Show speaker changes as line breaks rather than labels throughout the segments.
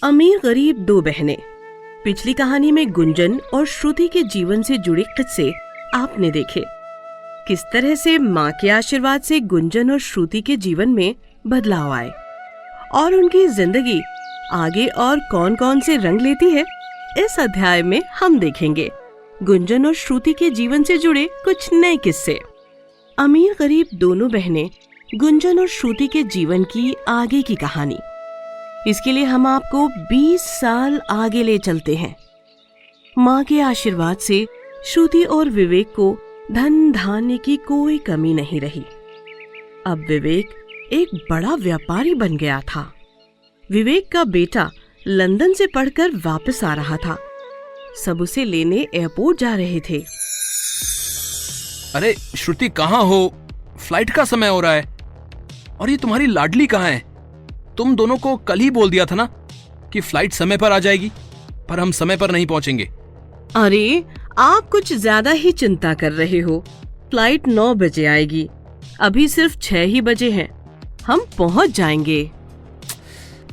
अमीर गरीब दो बहनें। पिछली कहानी में गुंजन और श्रुति के जीवन से जुड़े किस्से आपने देखे। किस तरह से माँ के आशीर्वाद से गुंजन और श्रुति के जीवन में बदलाव आए और उनकी जिंदगी आगे और कौन कौन से रंग लेती है, इस अध्याय में हम देखेंगे गुंजन और श्रुति के जीवन से जुड़े कुछ नए किस्से। अमीर गरीब दोनों बहनें, गुंजन और श्रुति के जीवन की आगे की कहानी। इसके लिए हम आपको 20 साल आगे ले चलते हैं। माँ के आशीर्वाद से श्रुति और विवेक को धन धान्य की कोई कमी नहीं रही। अब विवेक एक बड़ा व्यापारी बन गया था। विवेक का बेटा लंदन से पढ़कर वापस आ रहा था। सब उसे लेने एयरपोर्ट जा रहे थे।
अरे श्रुति, कहाँ हो? फ्लाइट का समय हो रहा है। और ये तुम्हारी लाडली कहाँ है? तुम दोनों को कल ही बोल दिया था ना कि फ्लाइट समय पर आ जाएगी, पर हम समय पर नहीं पहुंचेंगे।
अरे आप कुछ ज्यादा ही चिंता कर रहे हो। फ्लाइट 9 बजे आएगी, अभी सिर्फ 6 ही बजे हैं। हम पहुंच जाएंगे।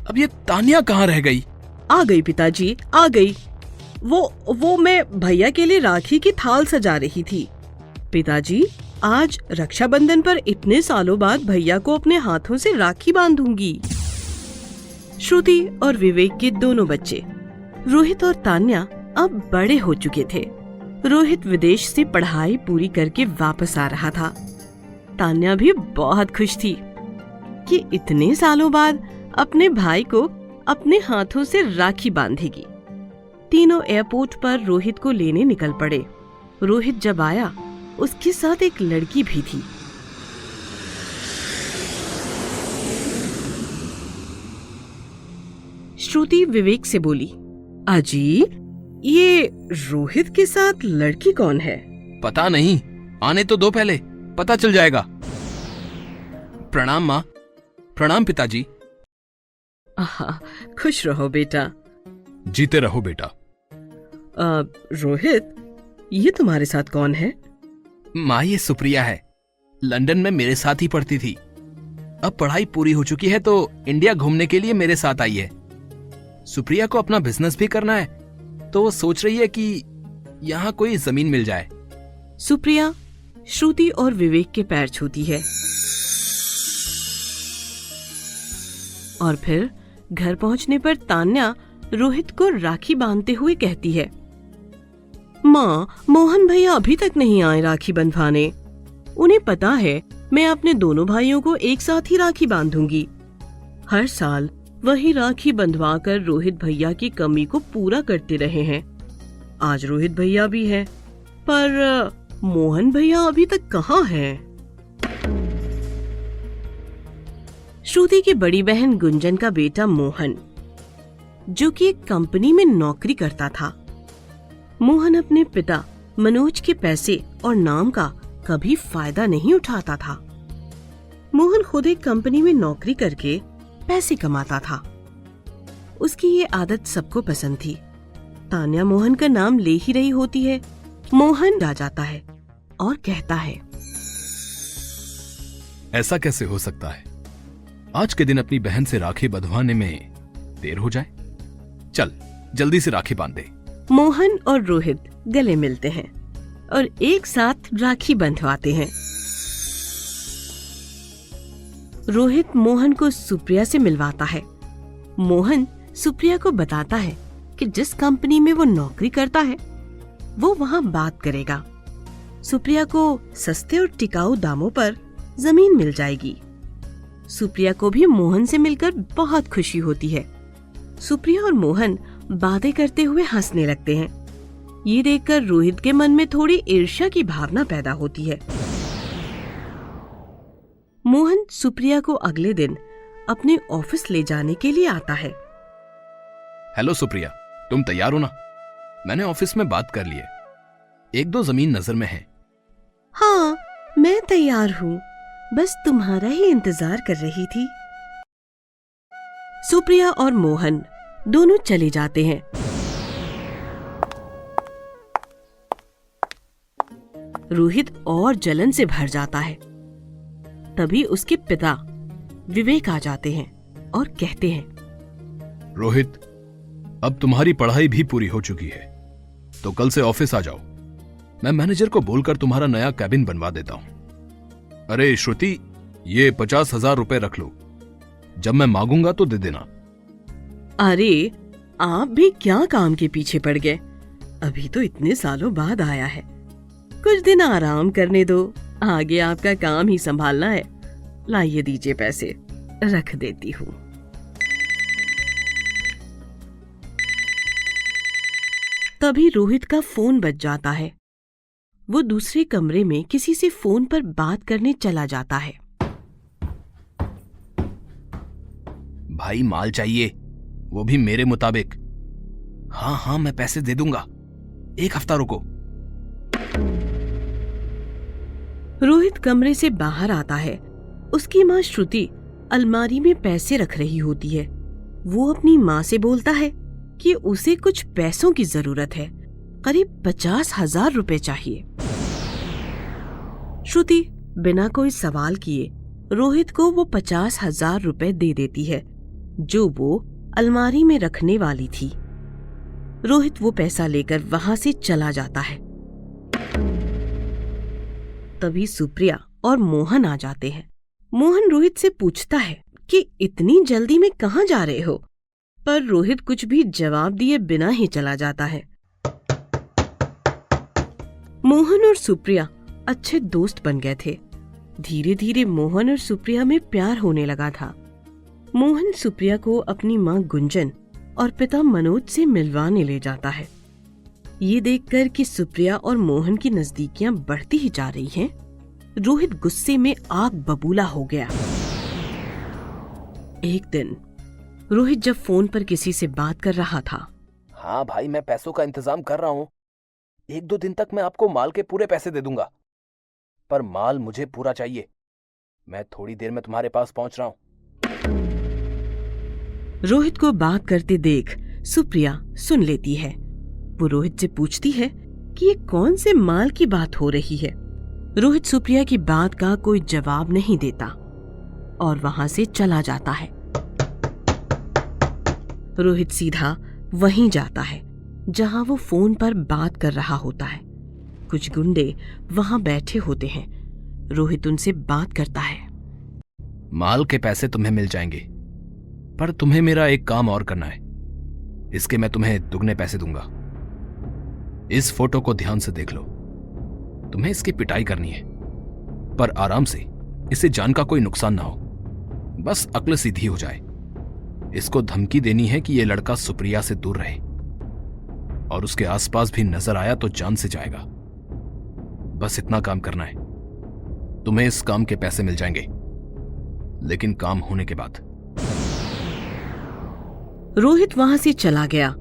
अब ये तानिया कहाँ रह गई?
आ गई पिताजी, आ गई। वो मैं भैया के लिए राखी की थाल सजा रही थी। पिताजी, आज रक्षाबंधन पर इतने सालों बाद भैया को अपने हाथों से राखी बांधूंगी। श्रुति और विवेक के दोनों बच्चे रोहित और तान्या अब बड़े हो चुके थे। रोहित विदेश से पढ़ाई पूरी करके वापस आ रहा था। तान्या भी बहुत खुश थी कि इतने सालों बाद अपने भाई को अपने हाथों से राखी बांधेगी। तीनों एयरपोर्ट पर रोहित को लेने निकल पड़े। रोहित जब आया, उसके साथ एक लड़की भी थी। श्रुति विवेक से बोली, अजी, ये रोहित के साथ लड़की कौन है?
पता नहीं, आने तो दो, पहले पता चल जाएगा। प्रणाम माँ। प्रणाम पिताजी।
खुश रहो बेटा।
जीते रहो बेटा।
रोहित, ये तुम्हारे साथ कौन है?
माँ, ये सुप्रिया है। लंदन में मेरे साथ ही पढ़ती थी। अब पढ़ाई पूरी हो चुकी है तो इंडिया घूमने के लिए मेरे साथ आई है। सुप्रिया को अपना बिजनेस भी करना है, तो वो सोच रही है कि यहाँ कोई जमीन मिल जाए।
सुप्रिया श्रुति और विवेक के पैर छूती है और फिर घर पहुंचने पर तान्या रोहित को राखी बांधते हुए कहती है, माँ, मोहन भैया अभी तक नहीं आए राखी बंधवाने। उन्हें पता है मैं अपने दोनों भाइयों को एक साथ ही राखी बांधूंगी। हर साल वही राखी बंधवाकर रोहित भैया की कमी को पूरा करते रहे हैं। आज रोहित भैया भी है, पर मोहन भैया अभी तक कहाँ हैं? श्रुति की बड़ी बहन गुंजन का बेटा मोहन, जो कि एक कंपनी में नौकरी करता था। मोहन अपने पिता मनोज के पैसे और नाम का कभी फायदा नहीं उठाता था। मोहन खुद एक कंपनी में नौकरी करके पैसे कमाता था। उसकी ये आदत सबको पसंद थी। तान्या मोहन का नाम ले ही रही होती है, मोहन आ जाता है और कहता है,
ऐसा कैसे हो सकता है? आज के दिन अपनी बहन से राखी बंधवाने में देर हो जाए। चल जल्दी से राखी बांध दे।
मोहन और रोहित गले मिलते हैं और एक साथ राखी बंधवाते हैं। रोहित मोहन को सुप्रिया से मिलवाता है। मोहन सुप्रिया को बताता है कि जिस कंपनी में वो नौकरी करता है, वो वहाँ बात करेगा। सुप्रिया को सस्ते और टिकाऊ दामों पर जमीन मिल जाएगी। सुप्रिया को भी मोहन से मिलकर बहुत खुशी होती है। सुप्रिया और मोहन बातें करते हुए हंसने लगते हैं। ये देखकर रोहित के मन में थोड़ी ईर्ष्या की भावना पैदा होती है। मोहन सुप्रिया को अगले दिन अपने ऑफिस ले जाने के लिए आता है।
हेलो सुप्रिया, तुम तैयार हो ना? मैंने ऑफिस में बात कर ली है। 1-2 जमीन नजर में है।
हाँ, मैं तैयार हूँ, बस तुम्हारा ही इंतजार कर रही थी। सुप्रिया और मोहन दोनों चले जाते हैं। रोहित और जलन से भर जाता है। तभी उसके पिता विवेक आ जाते हैं और कहते हैं,
रोहित, अब तुम्हारी पढ़ाई भी पूरी हो चुकी है, तो कल से ऑफिस आ जाओ। मैं मैनेजर को बोलकर तुम्हारा नया कैबिन बनवा देता हूं। अरे श्रुति, ये 50,000 रुपए रख लो, जब मैं मांगूंगा तो दे देना।
अरे आप भी क्या काम के पीछे पड़ गए? अभी तो इतने सालों बाद आया है, कुछ दिन आराम करने दो, आगे आपका काम ही संभालना है। लाइए दीजिए पैसे, रख देती हूँ। तभी रोहित का फोन बज जाता है। वो दूसरे कमरे में किसी से फोन पर बात करने चला जाता है।
भाई माल चाहिए, वो भी मेरे मुताबिक। हाँ, मैं पैसे दे दूंगा, 1 हफ्ता रुको।
रोहित कमरे से बाहर आता है। उसकी माँ श्रुति अलमारी में पैसे रख रही होती है। वो अपनी माँ से बोलता है कि उसे कुछ पैसों की जरूरत है, करीब 50,000 रुपए चाहिए। श्रुति बिना कोई सवाल किए रोहित को वो 50,000 रुपए दे देती है, जो वो अलमारी में रखने वाली थी। रोहित वो पैसा लेकर वहां से चला जाता है। तभी सुप्रिया और मोहन आ जाते हैं। मोहन रोहित से पूछता है कि इतनी जल्दी में कहाँ जा रहे हो, पर रोहित कुछ भी जवाब दिए बिना ही चला जाता है। मोहन और सुप्रिया अच्छे दोस्त बन गए थे। धीरे धीरे मोहन और सुप्रिया में प्यार होने लगा था। मोहन सुप्रिया को अपनी माँ गुंजन और पिता मनोज से मिलवाने ले जाता है। ये देखकर कि सुप्रिया और मोहन की नजदीकियां बढ़ती ही जा रही हैं, रोहित गुस्से में आग बबूला हो गया। एक दिन रोहित जब फोन पर किसी से बात कर रहा था।
हाँ भाई, मैं पैसों का इंतजाम कर रहा हूँ। 1-2 दिन तक मैं आपको माल के पूरे पैसे दे दूंगा, पर माल मुझे पूरा चाहिए। मैं थोड़ी देर में तुम्हारे पास पहुंच रहा हूँ।
रोहित को बात करते देख सुप्रिया सुन लेती है। वो रोहित से पूछती है कि ये कौन से माल की बात हो रही है। रोहित सुप्रिया की बात का कोई जवाब नहीं देता और वहां से चला जाता है। रोहित सीधा वहीं जाता है जहां वो फोन पर बात कर रहा होता है। कुछ गुंडे वहां बैठे होते हैं। रोहित उनसे बात करता है।
माल के पैसे तुम्हें मिल जाएंगे, पर तुम्हें मेरा एक काम और करना है। इसके मैं तुम्हें दुगने पैसे दूंगा। इस फोटो को ध्यान से देख लो। तुम्हें इसकी पिटाई करनी है, पर आराम से, इससे जान का कोई नुकसान ना हो, बस अक्ल सीधी हो जाए। इसको धमकी देनी है कि यह लड़का सुप्रिया से दूर रहे, और उसके आसपास भी नजर आया तो जान से जाएगा। बस इतना काम करना है। तुम्हें इस काम के पैसे मिल जाएंगे, लेकिन काम होने के बाद।
रोहित वहां से चला गया।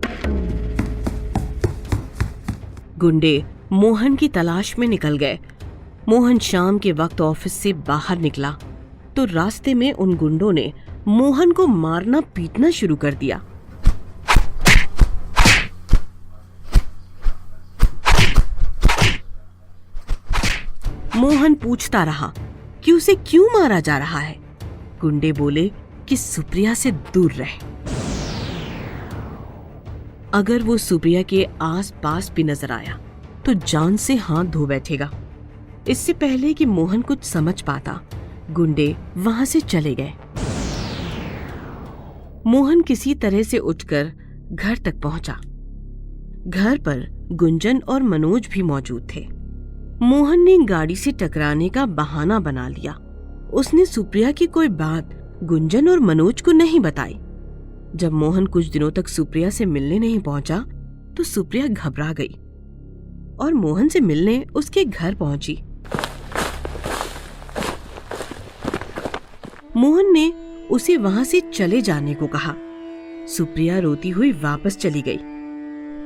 गुंडे मोहन की तलाश में निकल गए। मोहन शाम के वक्त ऑफिस से बाहर निकला तो रास्ते में उन गुंडों ने मोहन को मारना पीटना शुरू कर दिया। मोहन पूछता रहा कि उसे क्यों मारा जा रहा है। गुंडे बोले कि सुप्रिया से दूर रहे। अगर वो सुप्रिया के आस पास भी नजर आया तो जान से हाथ धो बैठेगा। इससे पहले कि मोहन कुछ समझ पाता, गुंडे वहां से चले गए। मोहन किसी तरह से उठकर घर तक पहुंचा। घर पर गुंजन और मनोज भी मौजूद थे। मोहन ने गाड़ी से टकराने का बहाना बना लिया। उसने सुप्रिया की कोई बात गुंजन और मनोज को नहीं बताई। जब मोहन कुछ दिनों तक सुप्रिया से मिलने नहीं पहुंचा तो सुप्रिया घबरा गई और मोहन से मिलने उसके घर पहुंची। मोहन ने उसे वहां से चले जाने को कहा। सुप्रिया रोती हुई वापस चली गई।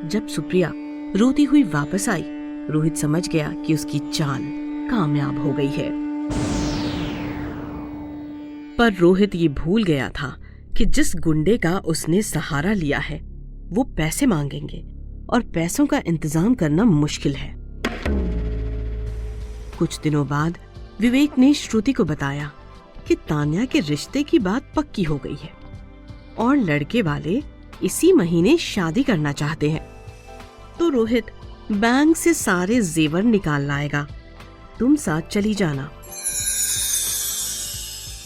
जब सुप्रिया रोती हुई वापस आई, रोहित समझ गया कि उसकी चाल कामयाब हो गई है। पर रोहित ये भूल गया था कि जिस गुंडे का उसने सहारा लिया है वो पैसे मांगेंगे और पैसों का इंतजाम करना मुश्किल है। कुछ दिनों बाद विवेक ने श्रुति को बताया कि तान्या के रिश्ते की बात पक्की हो गई है और लड़के वाले इसी महीने शादी करना चाहते हैं। तो रोहित बैंक से सारे जेवर निकाल लाएगा, तुम साथ चली जाना।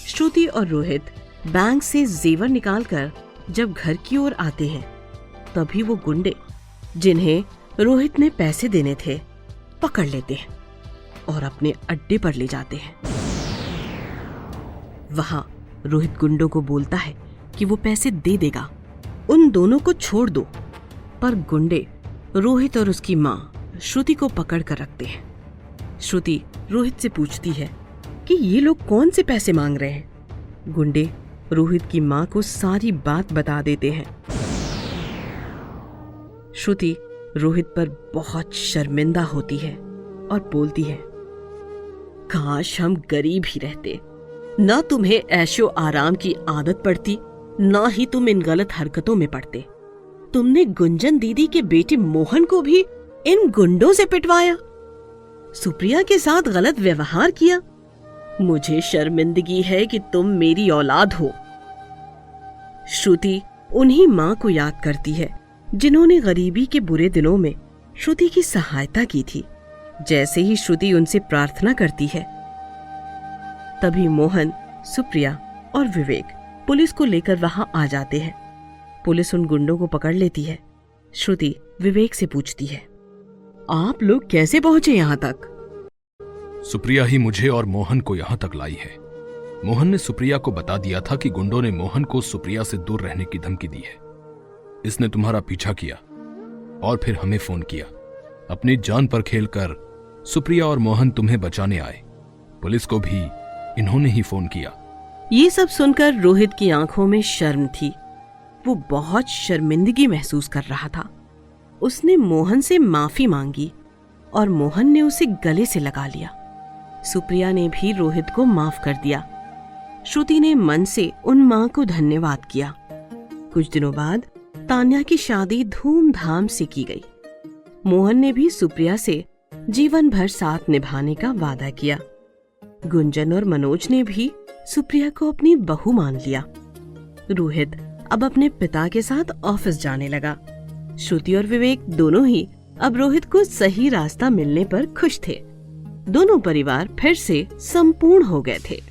श्रुति और रोहित बैंक से जेवर निकालकर जब घर की ओर आते हैं, तभी वो गुंडे जिन्हें रोहित ने पैसे देने थे पकड़ लेते हैं और अपने अड्डे पर ले जाते हैं। वहां रोहित गुंडों को बोलता है कि वो पैसे दे देगा, उन दोनों को छोड़ दो। पर गुंडे रोहित और उसकी मां श्रुति को पकड़ कर रखते हैं। श्रुति रोहित से पूछती है कि ये लोग कौन से पैसे मांग रहे हैं। गुंडे रोहित की मां को सारी बात बता देते हैं। श्रुति रोहित पर बहुत शर्मिंदा होती है और बोलती है, काश हम गरीब ही रहते, ना तुम्हें ऐशो आराम की आदत पड़ती, ना ही तुम इन गलत हरकतों में पड़ते। तुमने गुंजन दीदी के बेटे मोहन को भी इन गुंडों से पिटवाया, सुप्रिया के साथ गलत व्यवहार किया। मुझे शर्मिंदगी है कि तुम मेरी औलाद हो। श्रुति उन्हीं मां को याद करती है जिन्होंने गरीबी के बुरे दिनों में श्रुति की सहायता की थी। जैसे ही श्रुति उनसे प्रार्थना करती है, तभी मोहन, सुप्रिया और विवेक पुलिस को लेकर वहां आ जाते हैं। पुलिस उन गुंडों को पकड़ लेती है। श्रुति विवेक से पूछती है, आप लोग कैसे पहुंचे यहाँ तक?
सुप्रिया ही मुझे और मोहन को यहाँ तक लाई है। मोहन ने सुप्रिया को बता दिया था कि गुंडों ने मोहन को सुप्रिया से दूर रहने की धमकी दी है। इसने तुम्हारा पीछा किया और फिर हमें फोन किया। अपनी जान पर खेलकर सुप्रिया और मोहन तुम्हें बचाने आए। पुलिस को भी इन्होंने ही फोन किया।
ये सब सुनकर रोहित की आंखों में शर्म थी। वो बहुत शर्मिंदगी महसूस कर रहा था। उसने मोहन से माफी मांगी और मोहन ने उसे गले से लगा लिया। सुप्रिया ने भी रोहित को माफ कर दिया। श्रुति ने मन से उन मां को धन्यवाद किया। कुछ दिनों बाद तान्या की शादी धूमधाम से की गई। मोहन ने भी सुप्रिया से जीवन भर साथ निभाने का वादा किया। गुंजन और मनोज ने भी सुप्रिया को अपनी बहू मान लिया। रोहित अब अपने पिता के साथ ऑफिस जाने लगा। श्रुति और विवेक दोनों ही अब रोहित को सही रास्ता मिलने पर खुश थे। दोनों परिवार फिर से संपूर्ण हो गए थे।